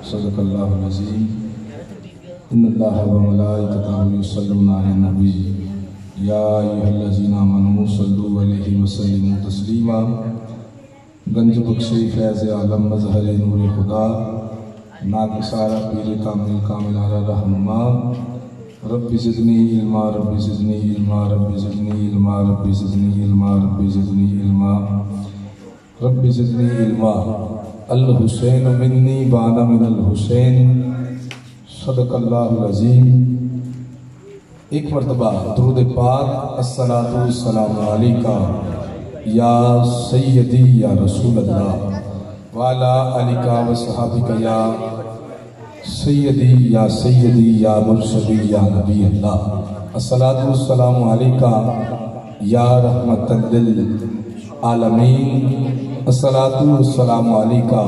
صدق اللہ العظیم ان اللہ و ملائکتہ یصلون علی النبی یا ایھا الذین آمنوا صلوا علیہ وسلموا تسلیما گنج بخشی فیض عالم مظہر نور خدا ناگسارہ پیر کامل کامل علی رہنما رب زدنی علما رب زدنی علما رب زدنی علما رب زدنی علما رب زدنی علما رب زدنی علما الحسین منی بانا من الحسین صدق اللہ العظیم۔ ایک مرتبہ درود پاک الصلاۃ والسلام علیکہ یا سیدی یا رسول اللہ وعلا علیکہ وصحابکہ یا سیدی یا مرشدی یا نبی اللہ۔ الصلاۃ والسلام علیکہ یا رحمت للعالمین۔ الصلاۃ والسلام علیکہ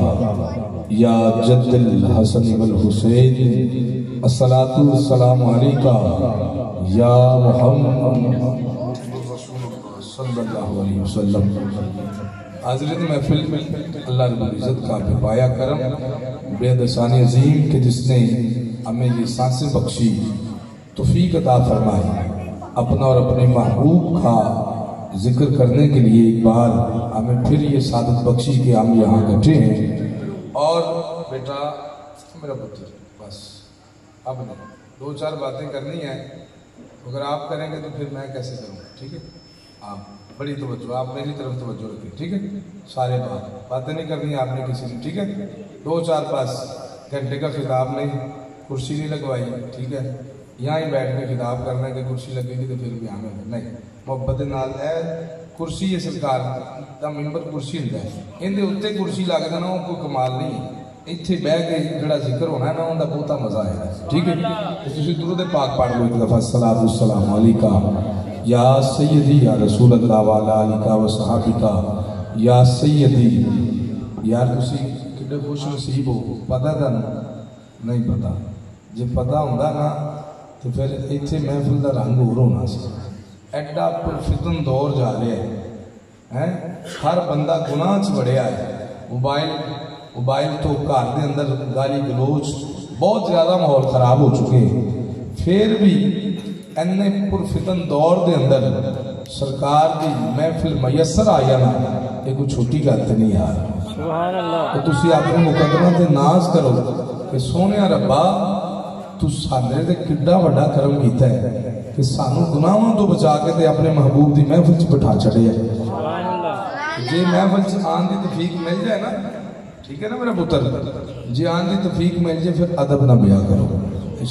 یا جد الحسن والحسین۔ الصلاۃ والسلام علیکہ یا محمد صلی اللہ علیہ وسلم۔ حاضرین محفل اللہ رب العزت کا بے پایا کرم بے دسانی عظیم کہ جس نے ہمیں یہ سانسیں بخشی توفیق عطا فرمائی اپنا اور اپنے محبوب کا ذکر کرنے کے لیے ایک بار ہمیں پھر یہ سعادت بخشی کہ ہم یہاں گھٹے ہیں۔ اور بیٹا میرا پتر بس اب نہیں، دو چار باتیں کرنی ہیں، اگر آپ کریں گے تو پھر میں کیسے کروں گا؟ ٹھیک ہے، آپ بڑی توجہ، آپ میری طرف توجہ رکھیں، ٹھیک ہے؟ سارے باتیں نہیں کرنی آپ نے کسی نے، ٹھیک ہے؟ دو چار بس گھنٹے کا خطاب نہیں، کرسی نہیں لگوائی، ٹھیک ہے؟ یہاں ہی بیٹھ کے خطاب کرنا ہے کہ کرسی لگے گی تو پھر بھی ہمیں نہیں، محبت نال ہے کرسی ہے سرکار دا ممبر کرسی ہوتا ہے، اندے اتنے کرسی لگ جانا وہ کوئی کمال نہیں، اتنے بہ کے جڑا ذکر ہونا ہے نا ان کا بہت مزہ ہے، ٹھیک ہے؟ تسی درود پاک پڑھ لو ایک دفعہ الصلاۃ والسلام علیکہ یا سیدی یا رسول اللہ وعلا علیکہ وصحابکہ یا سیدی۔ یار تسی کتنے خوش نصیب ہو، پتہ تھا نہیں پتہ، جب پتہ ہوتا نا تو پھر اتنے محفل کا رنگ اور ہونا سی۔ ایڈا پرفتن دور جا رہا ہے، ہر بندہ گناہ چ بڑھیا ہے، موبائل تو گھر دے اندر گالی گلوچ بہت زیادہ ماحول خراب ہو چکے ہیں، پھر بھی اینے پرفتن دور دے اندر سرکار دی محفل میسر آیا نا، یہ کوئی چھوٹی گل نہیں یار۔ سبحان اللہ۔ تو تسی اپنے مقدمہ تے ناز کرو کہ سونیا ربا تو ساڈے تے کڈا بڑا کرم کیتا ہے کہ سانو گناہوں تو بچا کے تے اپنے محبوب دی محفل چ بٹھا چھڑے ہے۔ سبحان اللہ۔ جے محفل چ آن دی توفیق مل جائے نا، ٹھیک ہے نا میرا پتر، جے آن دی توفیق مل جائے پھر ادب نہ بیا کرو،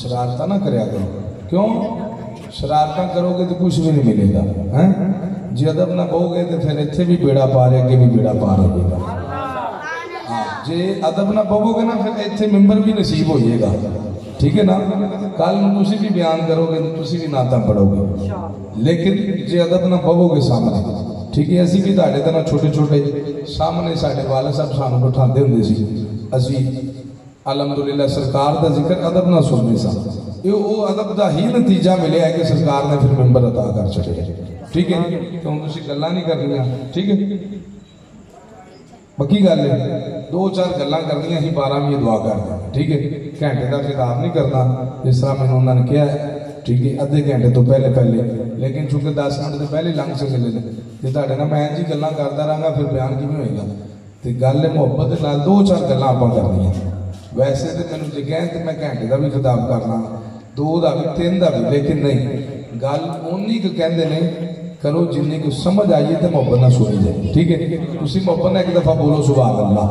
شرارتہ نہ کریا کرو، کیوں؟ شرارتہ کرو گے تو کچھ بھی نہیں ملے گا، جی ادب نہ کہو گے تو پھر اتنے بھی بیڑا پار ہے، اگے بھی بیڑا پار ہوئے گا۔ جی ادب نہ پاو گے نا پھر اتنے ممبر بھی نصیب ہوئے گا، ٹھیک ہے نا؟ کل تسی بھی بیان کرو گے تو تسی بھی نعتاں پڑھو گے، لیکن جی ادب نہ پاو گے سامنے، ٹھیک ہے؟ اسی بھی تہاڈے طرح چھوٹے چھوٹے سامنے ساڈے والد صاحب سانو بٹھاندے ہوندے سی، اسی الحمدللہ سرکار دا ذکر ادب نہ سننے سا، یہ وہ ادب دا ہی نتیجہ ملیا ہے کہ سرکار نے پھر ممبر عطا کر چھڑے، ٹھیک ہے؟ تو ہم تسی گلاں نہیں کرنی، ٹھیک ہے؟ بکی گل ہے دو چار گلاں کرنی ہی 12ویں دعا کر دیں، ٹھیک ہے؟ گھنٹے کا خطاب نہیں کرنا جس طرح میں انہوں نے کیا ہے، ٹھیک ہے؟ ادھے گھنٹے تو پہلے لیکن چونکہ 10 منٹ تو پہلے لنگ چکے لے جی تھوڑے نا میں جی گلاں کرتا رہا پھر بیان کیوں ہوئے گا؟ تو گل ہے محبت نال دو چار گلاں آپ کرنی ہیں، ویسے تو مینوں جی کہیں تو میں گھنٹے کا بھی خطاب کرنا، 2 کا بھی 3 کا بھی، لیکن نہیں گل اونی کو کہندے نہیں کرو جنی کو سمجھ آئیے تو محبت نہ سنی جائے، ٹھیک ہے؟ تسی محبت نہ ایک دفعہ بولو سبحان اللہ،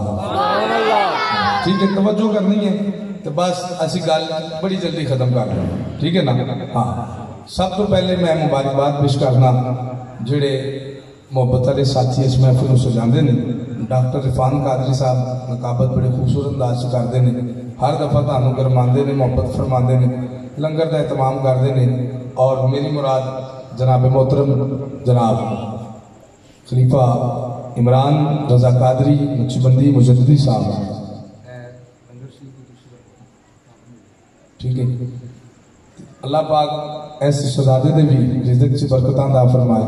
ٹھیک ہے؟ توجہ کرنی ہے تو بس اسی گل بڑی جلدی ختم کر دیں، ٹھیک ہے نا؟ ہاں سب تو پہلے میں مبارکباد پیش کرنا جڑے محبت والے ساتھی اس محفل کو سجاندے نے، ڈاکٹر عرفان قادری صاحب نقابت بڑے خوبصورت انداز سے کرتے ہیں، ہر دفعہ تانوں گرماندے نے، محبت فرماندے نے، لنگر کا اہتمام کرتے ہیں، اور میری مراد جناب محترم جناب خلیفہ عمران رضا قادری نقشبندی مجددی صاحب، ٹھیک ہے؟ اللہ پاک ایسے شہزادے دے بھی رزق سے برکتاں عطا فرمائے،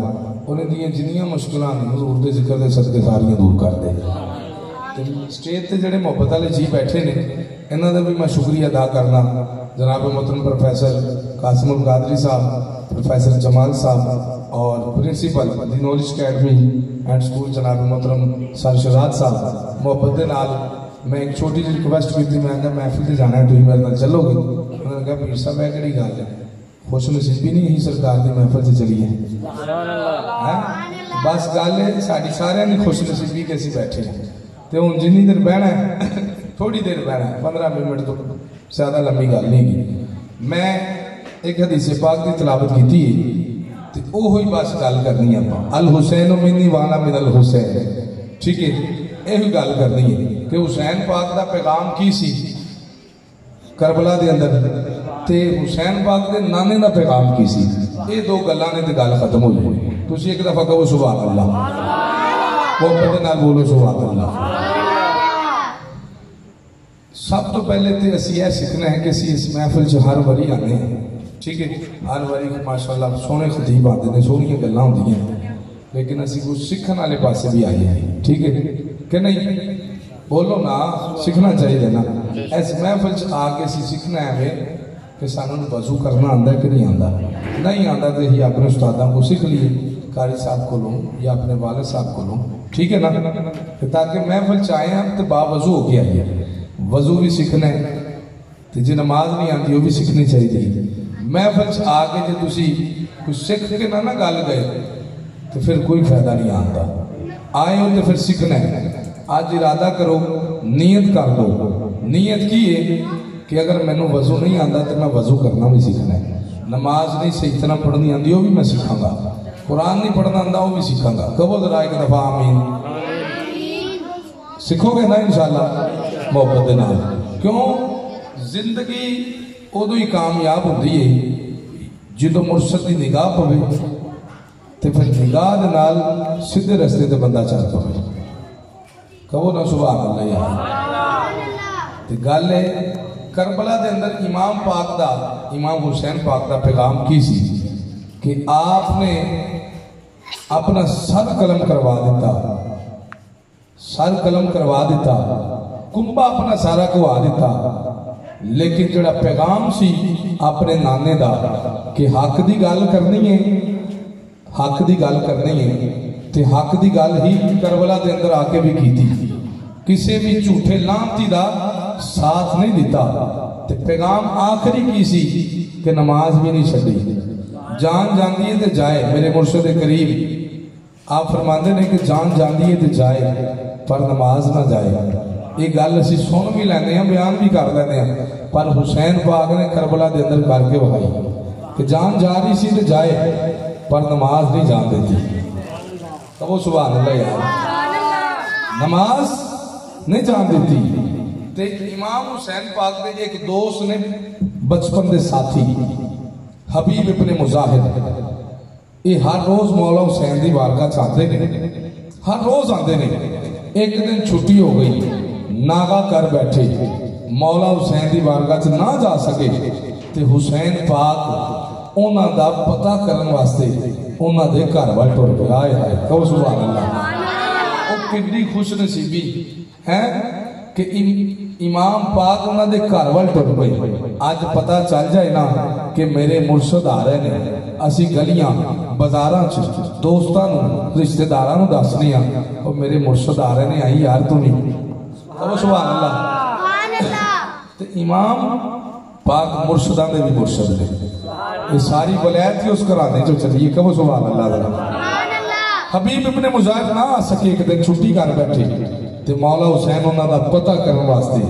انہیں دیاں جنیاں مشکلاں نے حضور دے ذکر دے صدقے ساریاں دور کر دے، سٹیج تے جڑے محبت والے جی بیٹھے نے انہاں دا بھی میں شکریہ ادا کرنا، جناب محترم پروفیسر قاسم القادری صاحب، پروفیسر جمال صاحب اور principal the knowledge academy and school جناب محترم سر شہزاد صاحب محبت دے نال میں ایک چھوٹی جی ریکویسٹ کی تھی، میں کہا محفل تے جانا ہے تو میرے نال چلو گے؟ انہوں نے کہا پیر صاحب ہے کہڑی گل ہے، خوش نصیبی نہیں ہی سرکار دی محفل سے چلی ہے، بس گل ہے ساری سارے نے خوش نصیبی کے اسی بیٹھے ہیں تے ہن جنی دیر بہنا ہے تھوڑی دیر بہنا ہے 15 منٹ تو زیادہ لمبی گل نہیں کی۔ میں ایک حدیث پاک کی تلاوت کی تے اوہی بس گل کرنی ہے، الحسین منی وانا من الحسین، ٹھیک ہے، یہی گل کرنی ہے کہ حسین پاک دا پیغام کی سی کربلا دے اندر تے حسین پاک دے نانے دا پیغام کی سی، یہ دو گلاں نے تے گل ختم ہو جائے۔ تسی ایک دفعہ کہو سبحان اللہ، محبت نال بولو سبحان اللہ۔ سب تو پہلے تے اسی یہ سیکھنا ہے کہ اسی اس محفل چ ہر واری آنے ہیں، ٹھیک ہے، ہر واری ماشاءاللہ سونے خطیب آتے ہیں، سونی گلاں ہوندی ہیں، لیکن اسی کچھ سیکھن والے پاسے بھی آئے ہیں، ٹھیک ہے کہ نہیں؟ بولو نا، سیکھنا چاہیے نا۔ اس محفل چ آ کے اسی سیکھنا ہے کہ سانوں وضو کرنا آندا ہے کہ نہیں آندا، نہیں آندا تو ہی اپنے استاداں کو سیکھ لیے، قاری صاحب کو لوں یا اپنے والد صاحب کو لوں، ٹھیک ہے نا، تاکہ محفل چ آئے ہم تو با وضو ہو کے آئیے۔ وضو بھی سیکھنا ہے تو جی نماز نہیں آتی وہ بھی سیکھنی چاہیے۔ محفل آ کے جی تسی کچھ سیکھ کے نہ گل گئے تو پھر کوئی فائدہ نہیں آتا، آئے ہو تو پھر سیکھنا ہے۔ آج ارادہ کرو، نیت کر دو، نیت کی ہے کہ اگر میں نے وضو نہیں آتا تو میں وضو کرنا بھی سیکھنا ہے، نماز نہیں صحیح طرح پڑھنی آتی وہ بھی میں سیکھاں گا، قرآن نہیں پڑھنا آتا وہ بھی سیکھاں گا، کہو ذرا ایک دفعہ آمین۔ سیکھو گے نا انشاءاللہ محبت دے نال، کیوں زندگی ادو ہی کامیاب ہوتی ہے جدو مرشد کی نگاہ پوے تے پھر نگاہ دے نال سیدھے رستے تے بندہ چل پوے، کہو نا سبحان اللہ یار۔ تے گل ہے کربلا دے اندر امام پاک دا، امام حسین پاک دا پیغام کی سی کہ آپ نے اپنا سر قلم کروا دیتا، سر قلم کروا دیتا، کنبا اپنا سارا کوا دیتا، لیکن جڑا پیغام سی اپنے نانے دا کہ حق دی گل کرنی ہے، حق دی گل کرنی ہے تے حق دی گل ہی کربلا دے اندر آ کے بھی کی تھی، کسی بھی جھوٹے لانتی دا ساتھ نہیں دیتا، تے پیغام آخری کی سی کہ نماز بھی نہیں چھڑی، جان جاندی ہے تے جائے، میرے مرشد کریم آپ فرماندے نے کہ جان جاندی ہے تے جائے پر نماز نہ جائے۔ یہ گل اسی سن بھی لینے ہیں، بیان بھی کر لینے ہیں، پر حسین پاک نے کربلا دے اندر کر کے بھائی کہ جان جا رہی سی تے جائے پر نماز نہیں جان دیتی، تو وہ سبحان اللہ یار، نماز نہیں جان دیتی۔ تے امام حسین پاک دے ایک دوست نے بچپن دے ساتھی حبیب ابن مظاہر، یہ ہر روز مولا حسین دی بارگاہ چاہتے ہیں، ہر روز آتے ہیں۔ ایک دن چھٹی ہو گئی، ناغا کر بیٹھے، مولا حسین دی بارگاہ چ نہ جا سکے تے حسین پاک اونا دا پتہ کرن واسطے اونا دے گھر وال ٹر پیا، آئے ہائے کہو سبحان اللہ۔ او کتنی خوش نصیبی ہے کہ امام پاک اونا دے گھر وال ٹر پئے، آج پتہ چل جائے نا کہ میرے مرشد آ رہے ہیں، اسی گلیاں بازاراں چ دوستاں نوں رشتہ داراں نوں دسنے ہاں او میرے مرشد آ رہے ہیں، آئی یار تو نہیں، کہو سبحان اللہ۔ تے امام پاک مرشداں دے بھی مرشد نے، یہ ساری ولایت کی اس گھرانے چ چلی، کہو سبحان اللہ ذرا۔ حبیب ابن مظاہر نہ آ سکے، ایک دن چھٹی کر بیٹھے تے مولا حسین انہاں دا پتہ کرن واسطے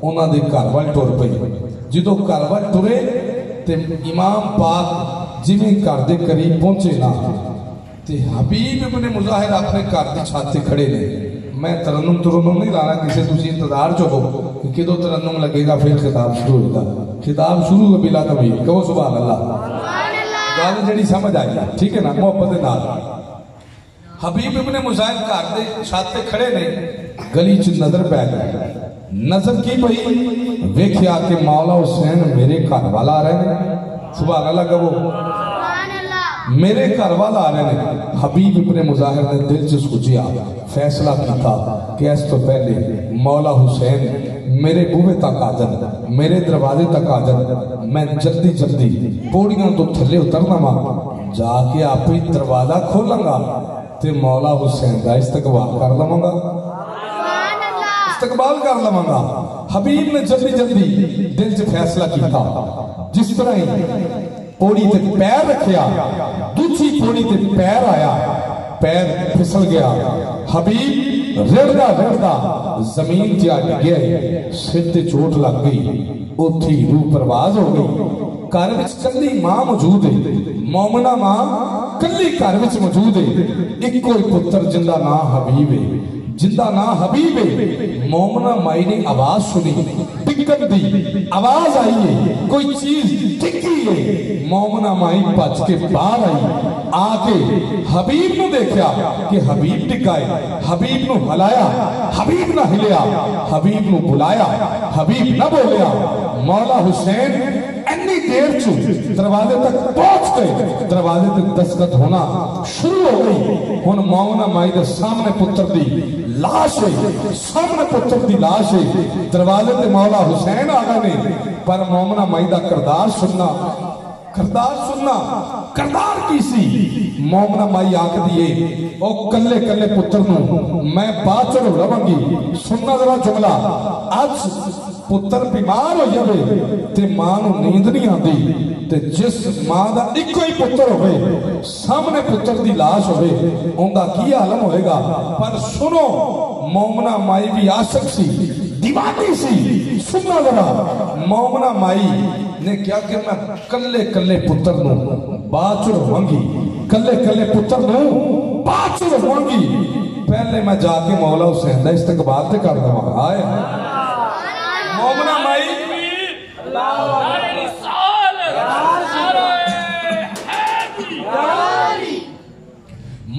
انہاں دے گھر وال ٹر پئے، جدوں گھر وال ٹرے تے امام پاک جویں گھر دے قریب پہنچے نا تے حبیب ابن مظاہر اپنے گھر دی چھت تے کھڑے نے۔ میں ترنم نہیں لانا، کسی تسی انتظار چ ہو کہ کدو ترنم لگے گا پھر خطاب شروع ہوگا، خطاب شروع ہوگا بلا تمہید، کہو سبحان اللہ۔ گل جڑی سمجھ آئی ہے، ٹھیک ہے نا، محبت دے نال۔ حبیب ابن مظاہر گھر دے چھت تے کھڑے نے، گلی چ نظر پے گئی، نظر کی پئی ویکھیا کہ مولا حسین میرے گھر والا آ رہے ہیں، سبحان اللہ کہو۔ میرے گھر والا آ رہے ہیں. حبیب ابن مظاہر نے دل سے سوچیا, فیصلہ کیتا کہ اس تو پہلے مولا حسین میرے بوے تک آ جن, میرے دروازے تک آ جن, میں جلدی جلدی پوڑیاں تو تھلے اترنا وا, جا کے آپ ہی دروازہ کھولاں گا تے مولا حسین دا استقبال کر لواں گا, استقبال کر لواں گا. حبیب نے جلدی جلدی دل سے فیصلہ کیتا, جس طرح ہی پوڑی تے پیر رکھیا, دوسری پوڑی تے پیر آیا, پیر پھسل گیا, حبیب رڑدا رڑدا زمین تے آ گیا, سر تے چوٹ لگ گئی, اتھی روح پرواز ہو گئی. گھر وچ کلی ماں موجود ہے, مومنہ ماں کلی گھر وچ موجود ہے, ایک کوئی پتر جندہ نام حبیب ہے, جندہ نام حبیب ہے. مومنہ مائی نے آواز سنی, ٹکن دی آواز آئی ہے, کوئی چیز ٹکی ہے. مومنہ مائی پچ کے باہر آئی, آ کے حبیب نو دیکھیا کہ حبیب ٹکائے, حبیب نو ہلایا, حبیب نہ ہلیا, حبیب نو بلایا, حبیب نہ بولیا. مولا حسین انی دیر چو دروازے تک پہنچ گئے, دروازے تک دستخط ہونا شروع ہو گئی. ہن مومنہ مائی دے سامنے پتر دی لاش ہے, سامنے پتر دی لاش ہے, دروازے تے مولا حسین آ گئے نے. پر مومنہ مائی دا کردار سننا, کردار سننا, کردار کی سی. مومنہ مائی آنکھ دیئے او کلے کلے پتر نو میں باچر رواں گی. سننا ذرا جملہ, آج پتر بیمار ہو جائے تے ماں نو نیند نہیں آندی, تے جس ماں دا ایک کوئی پتر ہوئے, سامنے پتر دی لاش ہوئے, ان دا کی عالم ہوئے گا. پر سنو, مومنہ مائی بھی عاشق سی, دیوانی سی. سننا ذرا, مومنہ مائی نے کیا کہ میں کلے کلے پتر نو باچر ہوانگی, کلے کلے پتر نو باچر ہوانگی. پہلے میں جا کے مولا حسین دا استقبال تے کر دوں. آئے مومنہ مائی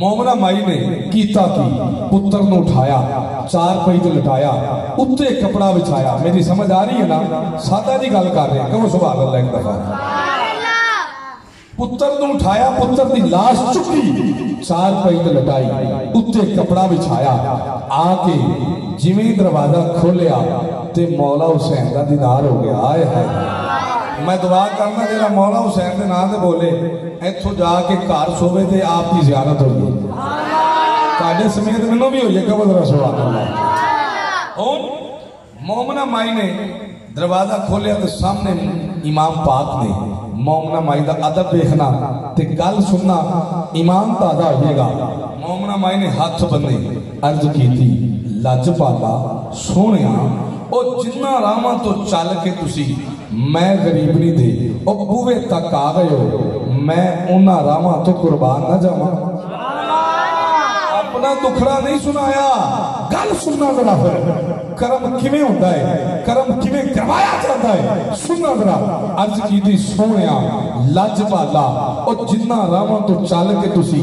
مومنہ مائی نے کیتا کی, پتر نو اٹھایا, چار پہی تے لٹایا, اتے کپڑا بچھایا. میری سمجھ آ رہی ہے نا, سادہ جی گل کر رہے ہیں, کہو سبحان اللہ ایک دفعہ. پتر نو اٹھایا, پتر دی لاش چکی, چار پہی تے لٹائی, اتے کپڑا بچھایا. آ کے جویں دروازہ کھولیا تے مولا حسین دا دیدار ہو گیا. آئے ہے, میں دعا کرنا جیڑا مولا حسین دے نام دے بولے ایتھوں جا کے گھر سوے تے آپ کی زیارت ہوئی, تاڑے سمیت منوں بھی ہوئی. کہو ذرا سبحان اللہ. اور مومنہ مائی نے دروازہ کھولیا تو سامنے امام پاک نے. مومنہ مائی دا ادب دیکھنا تے گل سننا, ایمان تازہ ہوئے گا. مومنہ مائی نے ہاتھ بندے, عرض کی تھی, لج پالا سونیا او جنہ راما تو چل کے تسی میں غریب نہیں دے او بوے تک آ گئے ہو, میں انہ راما تو قربان نہ جاواں. اپنا دکھڑا نہیں سنایا, گل سننا ذرا پھر. کرم کیویں ہوندا ہے, کرم کیویں کروایا جاتا ہے, سننا ذرا. عرض کیتی سونیا لج پالا او جنہ راما تو چل کے تسی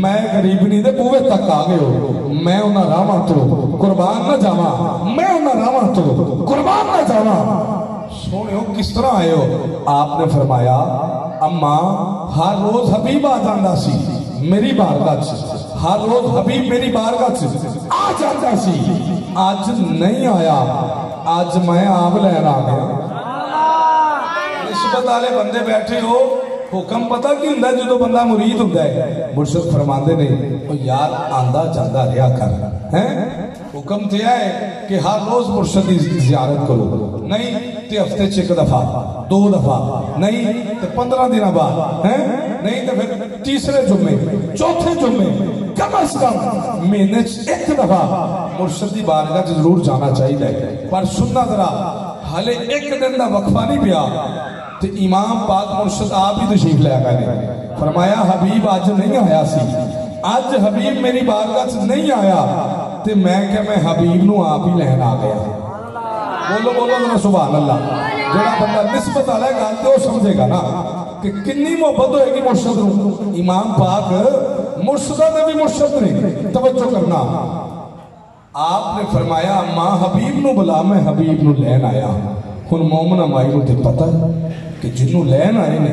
میں غریبنی دے بوے تک آ گئے ہو, میں انہ راما تو قربان نہ جاواں, میں انہ راما تو قربان نہ جاواں. سونے ہو کس طرح آئے ہو؟ آپ نے فرمایا اماں ہر روز حبیب آ جاندہ سی میری بارگاہ سے, ہر روز حبیب میری بارگاہ سے آ جاتا سی, آج نہیں آیا, آج میں آپ لین آ گیا. نسبت والے بندے بیٹھے ہو, حکم پتہ کی ہوندا ہے جدوں بندہ مرید ہوندا ہے. مرشد فرماندے نے او یار آندا جاندا رہیا کر, ہیں حکم دیا ہے کہ ہر روز مرشد کی زیارت کرو, نہیں تے ہفتے چھ ایک دفعہ, دو دفعہ, نہیں تے 15 دن بعد, ہیں نہیں تے پھر تیسرے جمعے, چوتھے جمعے, کم از کم مہینے ایک دفعہ مرشد کی بارگاہ ضرور جانا چاہیے. پر سننا ذرا, ہلے ایک دن دا وقفہ نہیں پیا تے امام پاک مرشد آپ ہی تشریف لے گئے. فرمایا حبیب آج نہیں آیا سی, آج حبیب میری بارگاہ سے نہیں آیا, تے میں کہ میں حبیب نو آپ ہی لہن آ گیا. بولو بولو ذرا سبحان اللہ. جڑا بندہ نسبت والا گل تے وہ سمجھے گا نا کہ کنی محبت ہوئے گی مرشد نو. امام پاک مرشدہ نے بھی مرشد نے, توجہ کرنا. آپ نے فرمایا ماں حبیب نو بلا, میں حبیب نو لین آیا. ہن مومنہ مائی نو تے پتہ ہے کہ جنوں لین آئے نے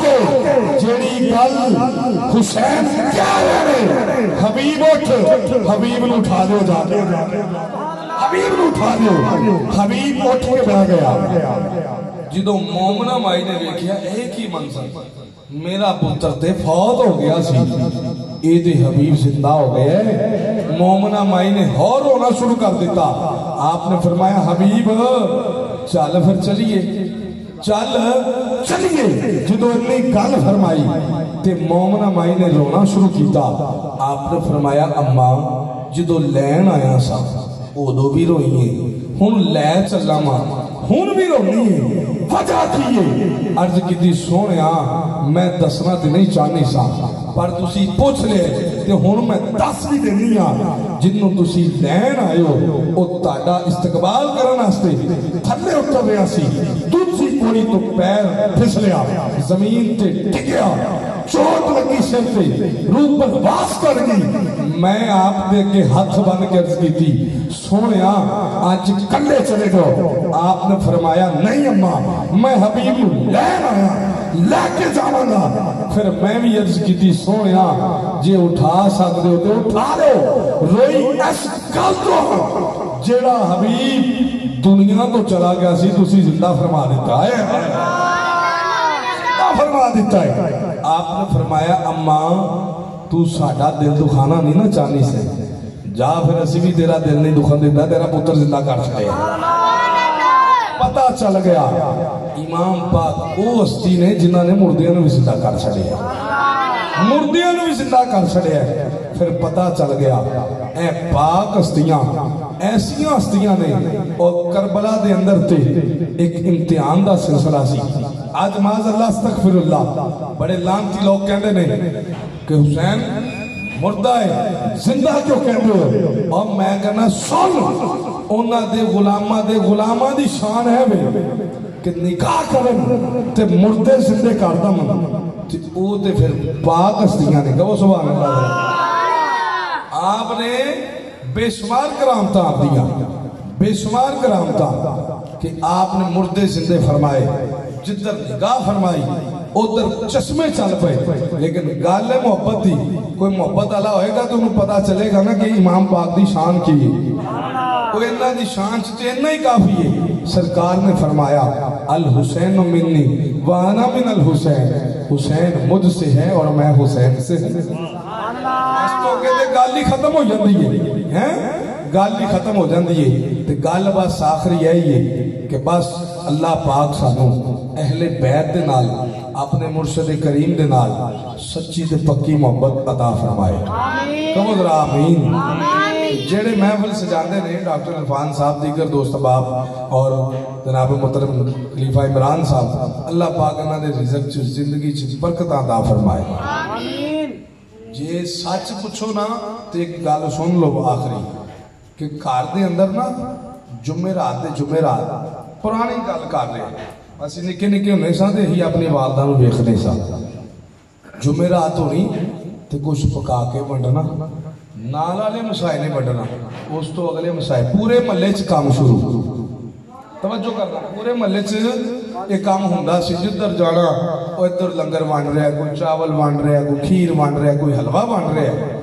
کے جیڑی گل حسین کیا رہے حبیب اٹھ حبیب نو اٹھا دیو جا کے حبیب نو اٹھا دیو حبیب اٹھ کے بہ گیا جدو مومنہ مائی نے دیکھیا ایک ہی منظر میرا پتر تے فوت ہو گیا سی اے دے حبیب زندہ ہو گئے مومنہ مائی نے اور رونا شروع کر دیتا آپ نے فرمایا حبیب چل پھر چلیے چلیے جدو اتنی گل فرمائی تے مومنہ مائی نے رونا شروع کیتا آپ نے فرمایا اماں جدو لین آیا سا ادو بھی روئیے ہن لے چلا ماں ہن بھی رونی ہے وجہ تھی عرض کی دی سونیا میں دسنا تے نہیں چاہنی سا پر تسی پوچھ لے تے ہن میں دس بھی دینی ہاں جنوں تسی لین آئے ہو او تہاڈا استقبال کرن واسطے تھلے اتر رہا سی دوسری کوڑی تو پیر پھسلیا زمین تے ٹکیا چوٹ لگی سر تے روح پر واس کر گئی میں آپ دے کے ہاتھ بن کے عرض کی تھی سونیا آج کلے چلے گو آپ نے فرمایا نہیں اماں میں حبیب لین آیا لے کے جاؤں گا پھر میں بھی عرض کی تھی سونیا جے اٹھا سکتے ہو تو اٹھا لو روئی اس گل تو جیڑا حبیب دنیا تو چلا گیا سی تسی زندہ فرما دیتا ہے زندہ فرما دیتا ہے آپ نے فرمایا اماں تو ساڑھا دل دکھانا نہیں نا چاہنی سے جا پھر اسی بھی تیرا دل نہیں دکھان دیتا تیرا پتر زندہ کر چکے پتہ چل گیا امام پاک او ہستی نے جنہاں نے مردیاں نے بھی زندہ کر چھڑے ہیں مردیاں نے بھی زندہ کر چھڑے ہیں پھر پتہ چل گیا اے پاک ہستیاں ایسیاں ہستیاں نے اور کربلا دے اندر تے ایک امتحان دا سلسلہ سی آج معاذ اللہ استغفر اللہ بڑے لانتی لوگ کہندے نے کہ حسین مردہ ہے زندہ کیوں کہندے ہو اور میں کہنا سن اونا دے غلامہ دی شان ہے بے کہ نکاح کرن تے مردے زندے کارتا من تے او تے پھر پاک ہستیاں نے کہو سبحان اللہ آپ نے بے شمار کرامتا آپ دیا بے شمار کرامتا کہ آپ نے مردے زندے فرمائے جدر نگاہ فرمائی ادھر چشمے چل پئے لیکن گال محبت تھی کوئی محبت اللہ ہوئے گا تو انہوں پتا چلے گا نا کہ امام پاک دی شان کی کوئی اللہ دی شان چھتے اتنا ہی کافی ہے سرکار نے فرمایا الحسین منی وانا من الحسین حسین مجھ سے ہے اور میں حسین سے ہوں اس تو کہتے گالی ختم ہو جاندی ہے گالی ختم ہو جاندی ہے تو گال بس آخری یہی ہے کہ بس اللہ پاک سانو اہل بیت دے نال اپنے مرشد کریم دے نال سچی تے پکی محبت عطا فرمائے کہو ذرا آمین جیڑے محفل سجاندے نے ڈاکٹر عرفان صاحب دیگر دوست احباب اور جناب محترم خلیفہ عمران صاحب اللہ پاک انہاں دے رزق چ زندگی چ برکت عطا فرمائے جے سچ پوچھو نا تے ایک گل سن لو آخری کہ گھر دے اندر نا جمعرات پرانی گل کر رہے ہیں اسی نکے نکے ہونے سا تے ہی اپنی والدہ نو ویکھدے سا جمعرات ہونی تے کچھ پکا کے ونڈنا نال والے مسائل نہیں ونڈنا اس تو اگلے مسائل پورے محلے چ کام شروع توجہ کرنا پورے محلے چ ایک کام ہوندا سی جدھر جانا او ادھر لنگر ونڈ رہا ہے کوئی چاول ونڈ رہا ہے کوئی کھیر ونڈ رہا ہے کوئی حلوہ ونڈ رہا ہے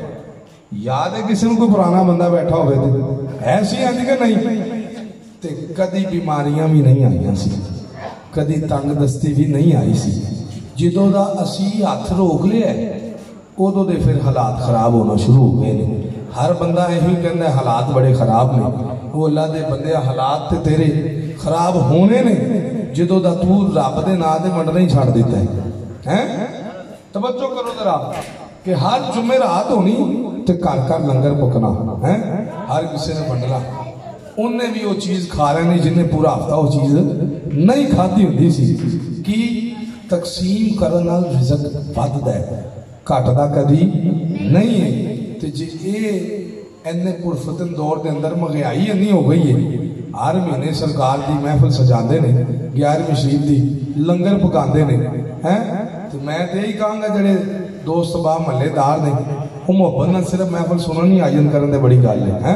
یاد ہے کسی نے کوئی پرانا بندہ بیٹھا ہوئے تھے ایسی آتی کہ نہیں تے کدی بیماریاں بھی نہیں آئیاں سی کدی تنگ دستی بھی نہیں آئی سی جدو دا اسی ہاتھ روک لیا ہے ادو دے پھر حالات خراب ہونا شروع ہو گئے ہر بندہ یہی کہندا ہے حالات بڑے خراب نے وہ اللہ دے بندے حالات تے تیرے خراب ہونے نے جدو دا تو رب دے نا دے منڈنا ہی چھاڑ دیتا ہے توجہ کرو ذرا کہ ہر جمعرات ہونی تے کر لنگر پکنا ہر کسی نے بنڈنا انہیں بھی وہ چیز کھا رہے ہیں جنہیں پورا ہفتہ وہ چیز نہیں کھاتی ہوتی سی کہ تقسیم کرنا رزق بد دے کٹدا کدی نہیں ہے تے جے اے اینے پرفتن دور دے اندر مہنگائی نہیں ہو گئی ہے ہر مہینے سرکار دی محفل سجاندے نے 11ویں شریف دی لنگر پکاندے نے تو میں تے یہی کہاں گا جڑے دوست با محلے دار نے وہ محبت نہ صرف محفل سنن نہیں آئین کرن دے بڑی گل ہے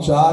4